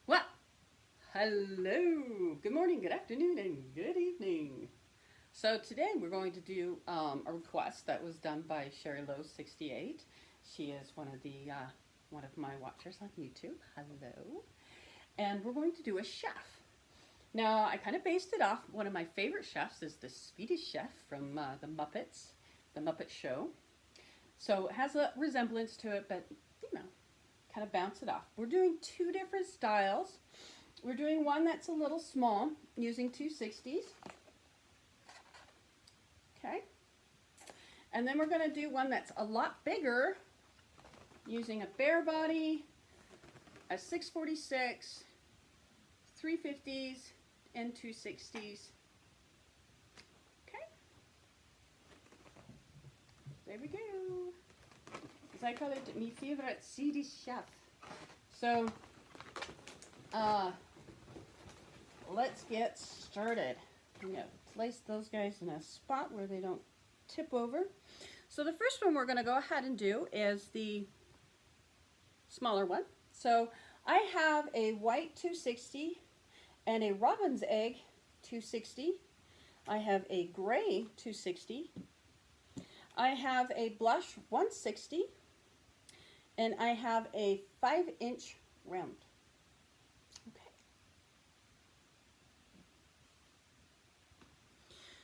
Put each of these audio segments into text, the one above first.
Well, hello, good morning, good afternoon, and good evening. So today we're going to do a request that was done by Sherry Lowe 68. She is one of my watchers on YouTube. Hello, and we're going to do a chef. Now I kind of based it off one of my favorite chefs is the Swedish Chef from the Muppets, the Muppet Show. So it has a resemblance to it, but you know, kind of bounce it off. We're doing two different styles. We're doing one that's a little small using 260s. Okay. And then we're going to do one that's a lot bigger using a bare body, a 646, 350s, and 260s. Okay. There we go. As I call it, my favorite Swedish chef. So, let's get started. I'm going to place those guys in a spot where they don't tip over. So the first one we're going to go ahead and do is the smaller one. So I have a white 260 and a robin's egg 260. I have a gray 260. I have a blush 160. And I have a 5-inch round. Okay.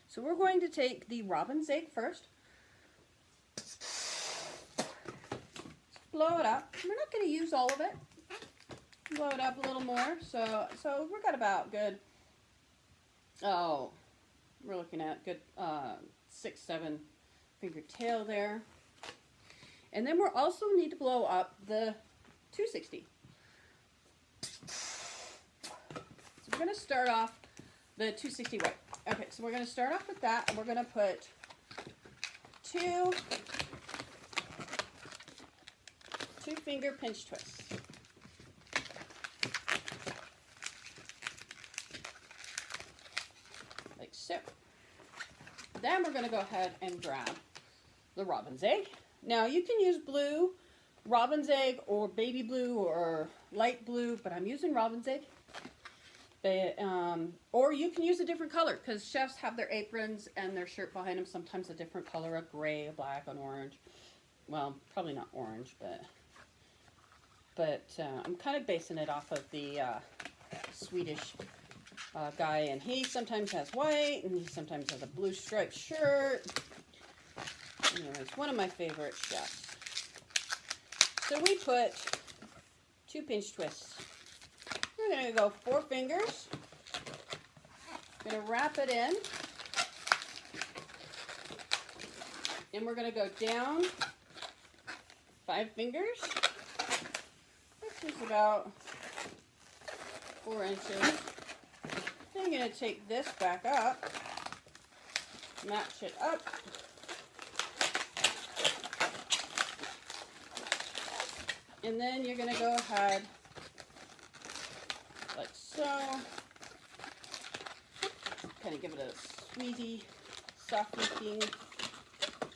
So we're going to take the robin's egg first. Blow it up. We're not going to use all of it. Blow it up a little more. So we've got about good, we're looking at good 6-7 finger tail there. And then we'll also need to blow up the 260. So we're going to start off the 260 white. Okay, so we're going to start off with that, and we're going to put two finger pinch twists. Like so. Then we're going to go ahead and grab the robin's egg. Now you can use blue, robin's egg, or baby blue, or light blue, but I'm using robin's egg. Or you can use a different color, because chefs have their aprons and their shirt behind them sometimes a different color, a gray, a black, an orange. Well, probably not orange, but I'm kind of basing it off of the Swedish guy, and he sometimes has white, and he sometimes has a blue striped shirt. Anyways, one of my favorite chefs. So we put 2 pinch twists. We're going to go 4 fingers. Going to wrap it in. And we're going to go down 5 fingers. This is about 4 inches. Then you're going to take this back up. Match it up. And then you're going to go ahead like so. Kind of give it a squeezy, soft looking.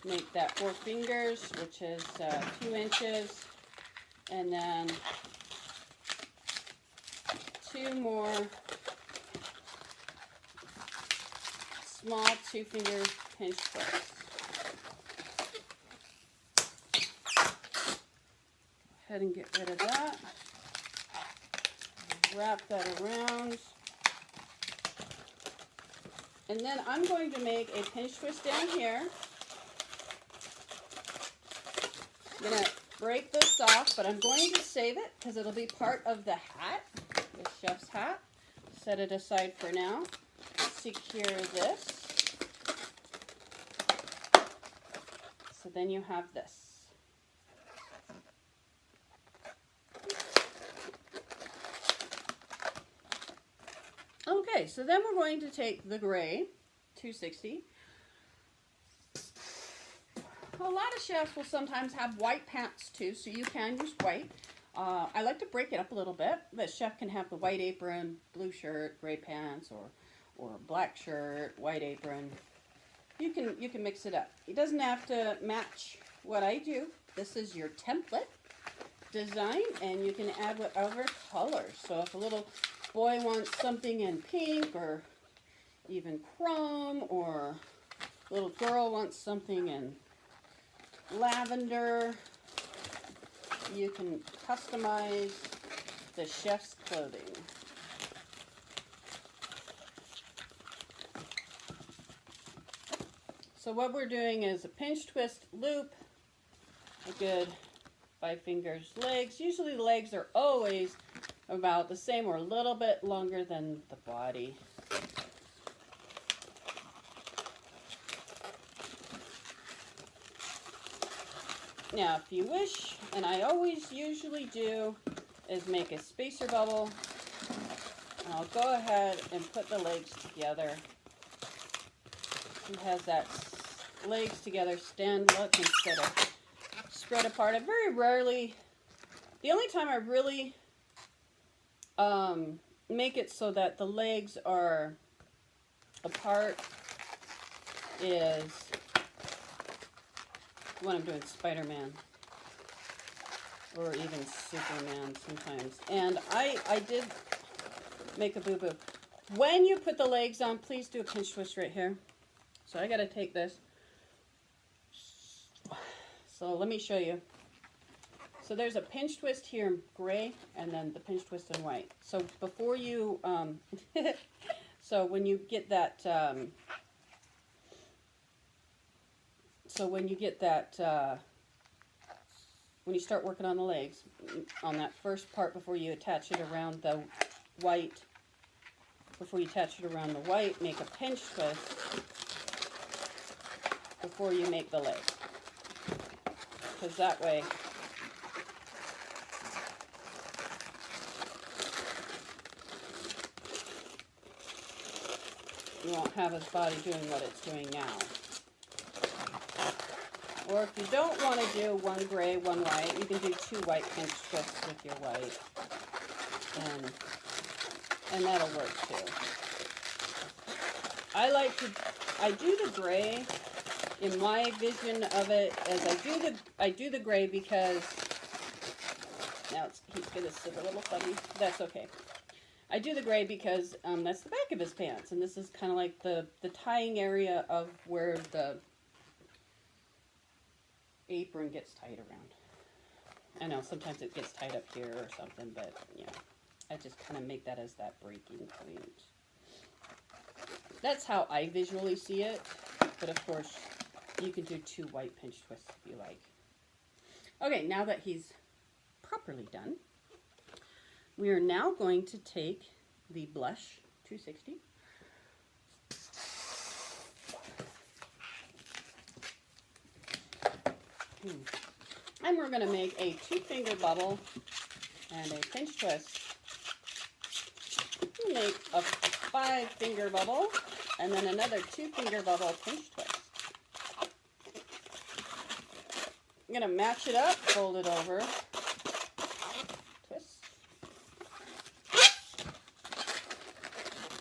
Make that 4 fingers, which is 2 inches. And then 2 more small 2 finger pinch twists. Go ahead and get rid of that. Wrap that around. And then I'm going to make a pinch twist down here. I'm going to break this off, but I'm going to save it because it'll be part of the hat, the chef's hat. Set it aside for now. Secure this. So then you have this. Okay, so then we're going to take the gray 260. A lot of chefs will sometimes have white pants too, so you can use white. I like to break it up a little bit. The chef can have the white apron, blue shirt, gray pants, or black shirt, white apron. You can mix it up. It doesn't have to match what I do, this is your template design, and you can add whatever color. So if a little boy wants something in pink or even chrome, or a little girl wants something in lavender, you can customize the chef's clothing. So what we're doing is a pinch twist loop, a good 5 fingers legs. Usually the legs are always about the same or a little bit longer than the body. Now if you wish, and I always usually do, is make a spacer bubble. And I'll go ahead and put the legs together. It has that legs together stand look instead of spread apart. I very rarely, the only time I really make it so that the legs are apart is when I'm doing Spider-Man or even Superman sometimes. And I did make a boo-boo. When you put the legs on, please do a pinch twist right here. So I gotta take this. So let me show you. So there's a pinch twist here in gray, and then the pinch twist in white. So before you, so when you get that, when you start working on the legs, on that first part before you attach it around the white, make a pinch twist before you make the leg. Because that way, you won't have his body doing what it's doing now. Or if you don't want to do one gray, one white, you can do 2 white pinch twists with your white. And that'll work too. I do the gray, in my vision of it, as I do the gray because, now he's going to sit a little funny. That's okay. I do the gray because that's the back of his pants, and this is kind of like the tying area of where the apron gets tied around. I know sometimes it gets tied up here or something, but yeah, I just kind of make that as that breaking point. That's how I visually see it, but of course you can do 2 white pinch twists if you like. Okay, now that he's properly done, we are now going to take the Blush 260. And we're going to make a 2-finger bubble and a pinch twist. We'll make a 5-finger bubble and then another 2-finger bubble pinch twist. I'm going to match it up, fold it over, twist,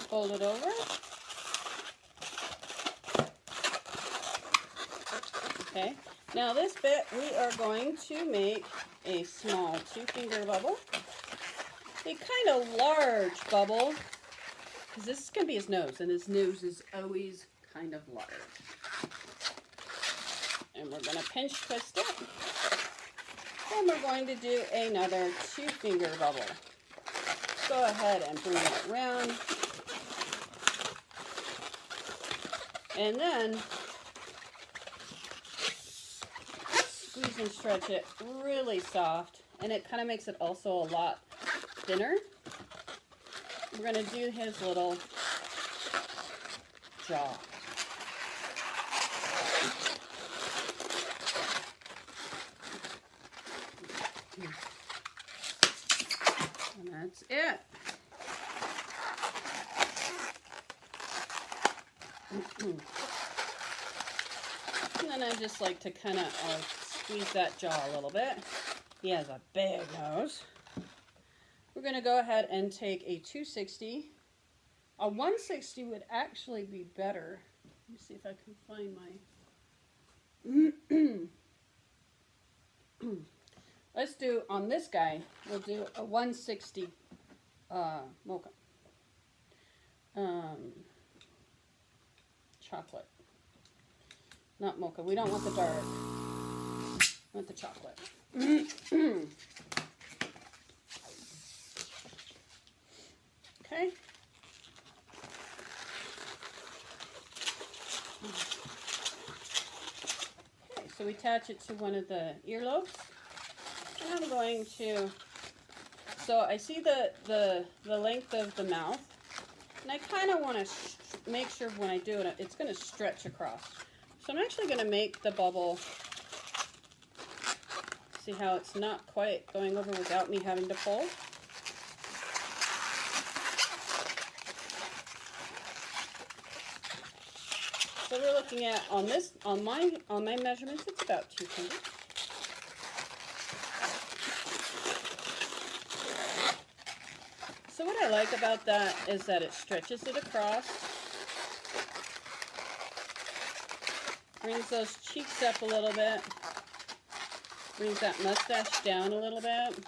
fold it over, okay. Now this bit, we are going to make a small 2-finger bubble, a kind of large bubble, because this is going to be his nose, and his nose is always kind of large. And we're going to pinch twist it, and we're going to do another 2-finger bubble. Go ahead and bring it around, and then squeeze and stretch it really soft, and it kind of makes it also a lot thinner. We're going to do his little jaw. And that's it. And then I just like to kind of squeeze that jaw a little bit. He has a big nose. We're going to go ahead and take a 260. A 160 would actually be better. Let me see if I can find my... let's do, on this guy, we'll do a 160 mocha. Chocolate. Not mocha. We don't want the dark. We want the chocolate. Okay. Okay, so we attach it to one of the earlobes. And I'm going to, so I see the length of the mouth. And I kind of want to make sure when I do it, it's going to stretch across. So I'm actually going to make the bubble, see how it's not quite going over without me having to pull. So we're looking at, on my measurements, it's about 2 fingers. So what I like about that is that it stretches it across, brings those cheeks up a little bit, brings that mustache down a little bit.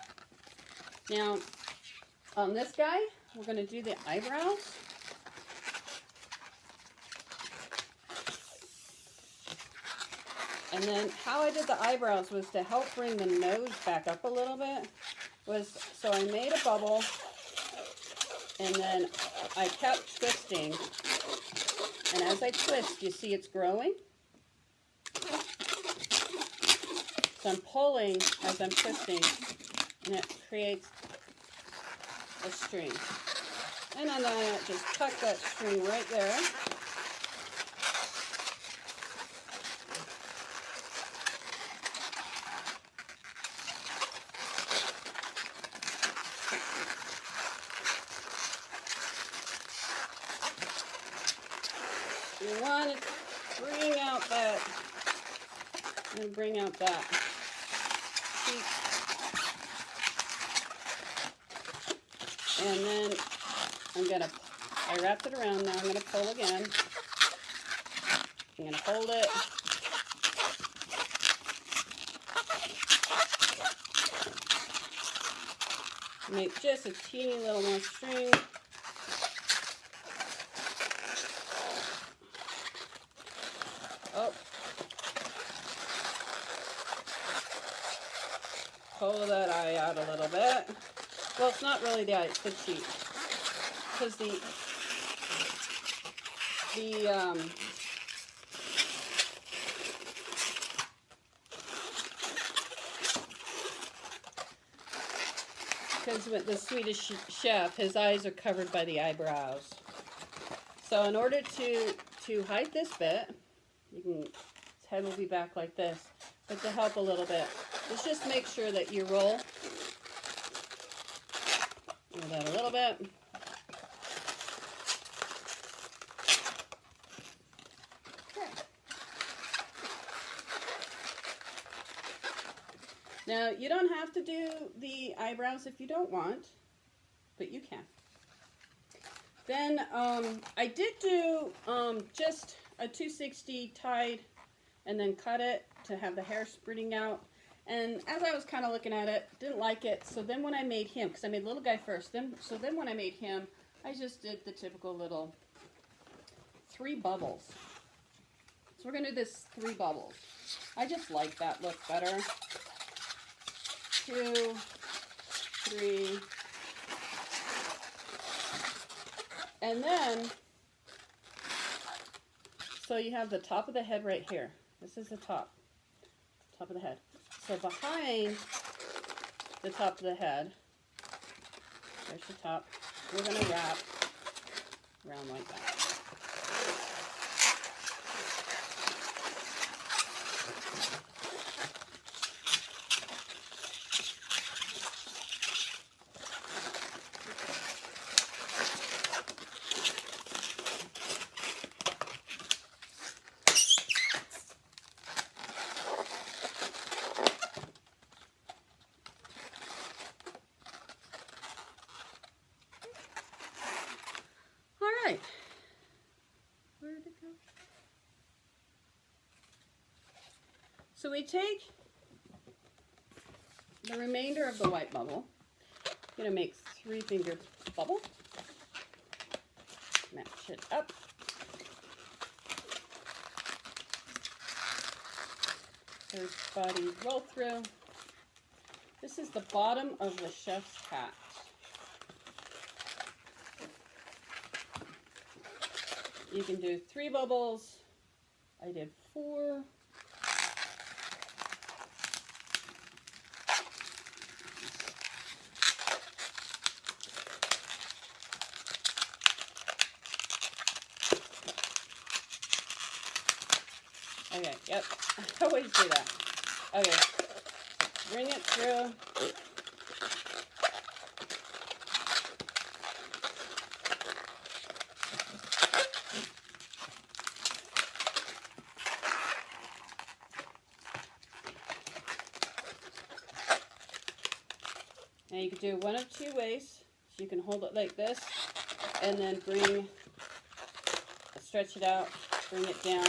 Now, on this guy, we're going to do the eyebrows. And then how I did the eyebrows was to help bring the nose back up a little bit. So I made a bubble, and then I kept twisting. And as I twist, you see it's growing. So I'm pulling as I'm twisting, and it creates a string. And then I just tuck that string right there. You want to bring out that, and bring out that cheek. And then I wrapped it around, now I'm going to pull again. I'm going to hold it. Make just a teeny little more string. Oh. Pull that eye out a little bit. Well, it's not really the eye, it's the cheek. Because because with the Swedish chef, his eyes are covered by the eyebrows. So in order to hide this bit, you can, his head will be back like this, but to help a little bit, is just make sure that you roll that a little bit. Okay. Now, you don't have to do the eyebrows if you don't want, but you can. Then I did do just a 260 tied and then cut it to have the hair spreading out. And as I was kind of looking at it, didn't like it. So then when I made him, because I made the little guy first, then when I made him, I just did the typical little 3 bubbles. So we're going to do this 3 bubbles. I just like that look better. 2, 3, and then, so you have the top of the head right here. This is the top of the head. So behind the top of the head, there's the top, we're going to wrap around like that. Where'd it go? So we take the remainder of the white bubble, I'm going to make 3-finger bubble. Match it up. Third body roll through. This is the bottom of the chef's hat. You can do 3 bubbles. I did 4. Okay, yep, I always do that. Okay, so bring it through. Now you can do one of 2 ways. So you can hold it like this and then stretch it out, bring it down.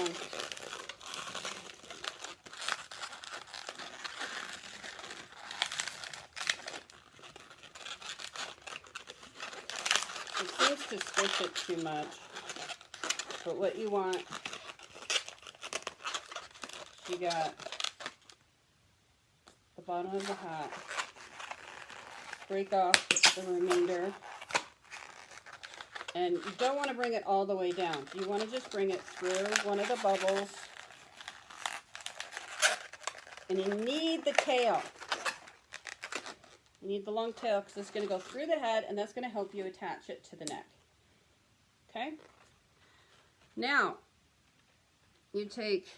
It seems to squish it too much, but what you want, you got the bottom of the hat, break off the remainder, and you don't want to bring it all the way down. You want to just bring it through one of the bubbles, and you need the tail. You need the long tail because it's going to go through the head, and that's going to help you attach it to the neck. Okay? Now, you take,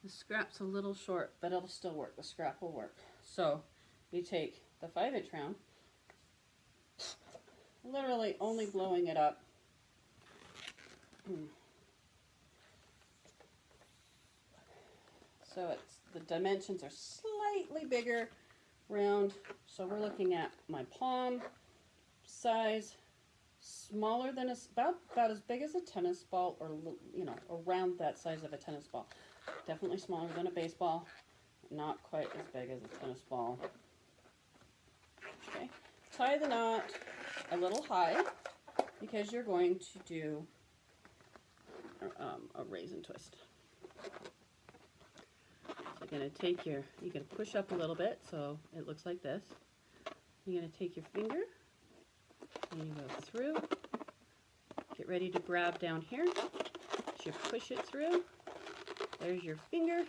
the scrap's a little short, but it'll still work. The scrap will work. So, you take the 5-inch round, literally only blowing it up. So the dimensions are slightly bigger round. So we're looking at my palm size, smaller than about as big as a tennis ball, or around that size of a tennis ball. Definitely smaller than a baseball, not quite as big as a tennis ball. Okay, tie the knot a little high because you're going to do a raisin twist. So you're going to take you can push up a little bit so it looks like this. You're going to take your finger and you go through. Get ready to grab down here. As you push it through, there's your finger.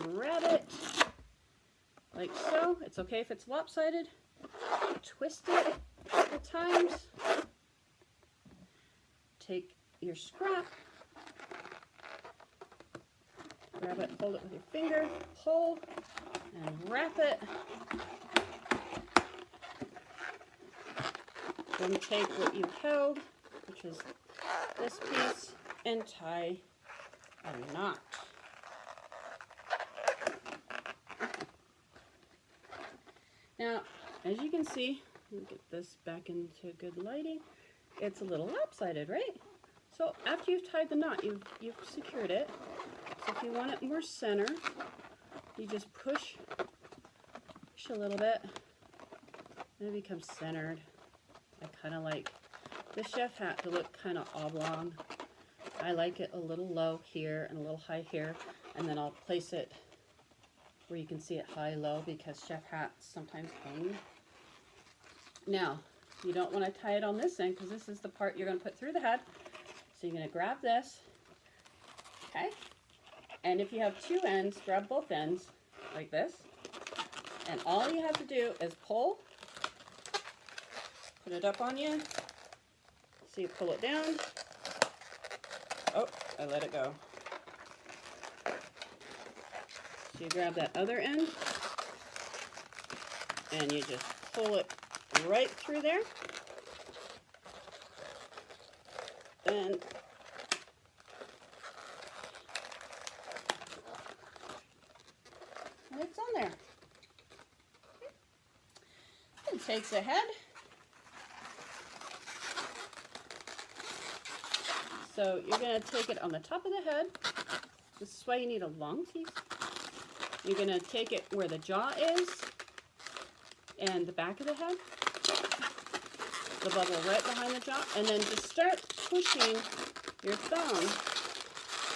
Grab it like so. It's okay if it's lopsided. Twist it a couple times. Take your scrap. Grab it, hold it with your finger, pull, and wrap it. Then take what you held, which is this piece, and tie a knot. Now, as you can see, let me get this back into good lighting. It's a little lopsided, right? So after you've tied the knot, you've secured it. So if you want it more center, you just push a little bit, and it becomes centered. I kind of like the chef hat to look kind of oblong. I like it a little low here and a little high here, and then I'll place it where you can see it high-low because chef hats sometimes hang. Now, you don't want to tie it on this end because this is the part you're going to put through the head. So you're going to grab this, okay? And if you have 2 ends, grab both ends like this. And all you have to do is pull, put it up on you. So you pull it down. Oh, I let it go. So you grab that other end and you just pull it right through there. And it's on there. It takes a head. So you're going to take it on the top of the head. This is why you need a long piece. You're going to take it where the jaw is and the back of the head, the bubble right behind the jaw, and then just start pushing your thumb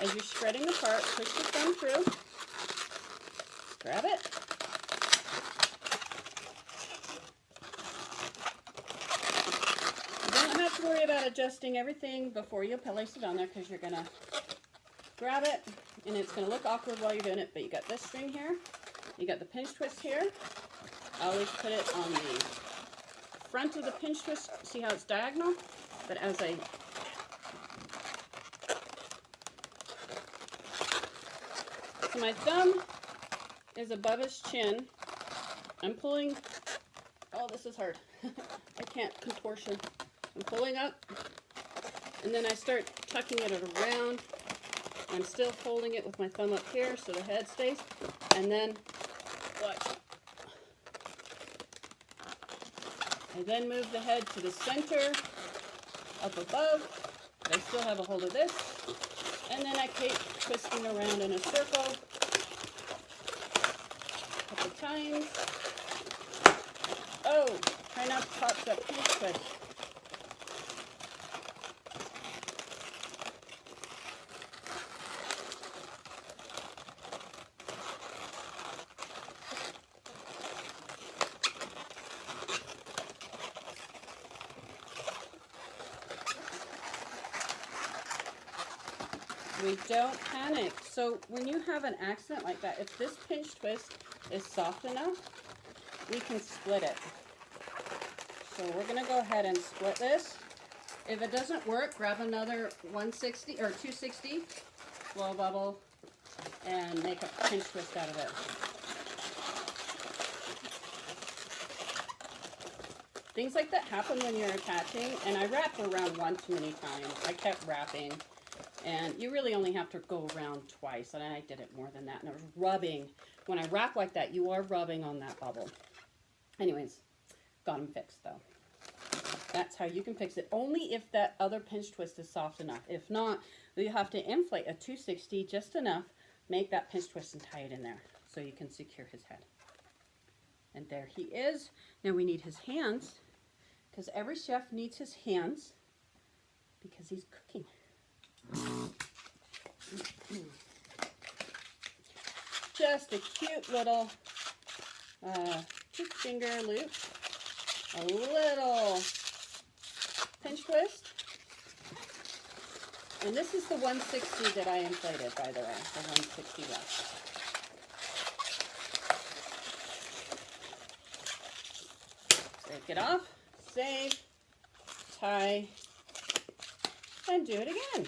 as you're spreading the part. Push the thumb through, grab it, you don't have to worry about adjusting everything before you place it on there because you're going to grab it and it's going to look awkward while you're doing it, but you got this string here, you got the pinch twist here. I always put it on the front of the pinch twist, see how it's diagonal? But as I so my thumb is above his chin. I'm pulling, oh this is hard, I can't contortion. I'm pulling up and then I start tucking it around. I'm still holding it with my thumb up here so the head stays, and then watch. I then move the head to the center, up above, but I still have a hold of this, and then I keep twisting around in a circle a couple times. Oh, try not to pop that pinch twist. We don't panic. So when you have an accident like that, if this pinch twist is soft enough, we can split it. So we're going to go ahead and split this. If it doesn't work, grab another 160 or 260 blow bubble and make a pinch twist out of it. Things like that happen when you're attaching, and I wrapped around one too many times. I kept wrapping. And you really only have to go around twice, and I did it more than that. And I was rubbing. When I wrap like that, you are rubbing on that bubble. Anyways, got them fixed though. That's how you can fix it. Only if that other pinch twist is soft enough. If not, you have to inflate a 260 just enough, make that pinch twist and tie it in there so you can secure his head. And there he is. Now we need his hands, because every chef needs his hands because he's cooking. Just a cute little 2-finger loop, a little pinch twist, and this is the 160 that I inflated, by the way, the 160 left. Break it off, save, tie, and do it again.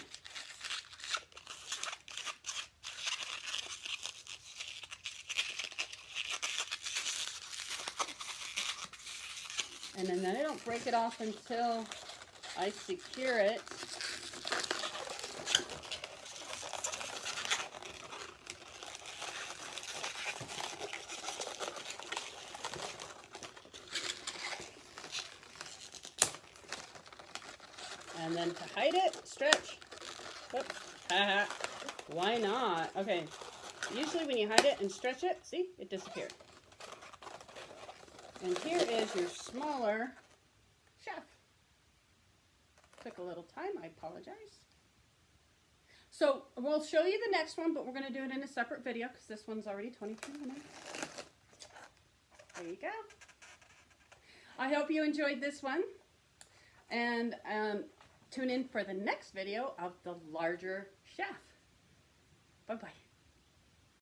And then I don't break it off until I secure it. And then to hide it, stretch. Whoops. Haha. Why not? Okay. Usually when you hide it and stretch it, see, it disappeared. And here is your smaller chef. Took a little time, I apologize. So we'll show you the next one, but we're going to do it in a separate video because this one's already 22 minutes. There you go. I hope you enjoyed this one. And tune in for the next video of the larger chef. Bye-bye.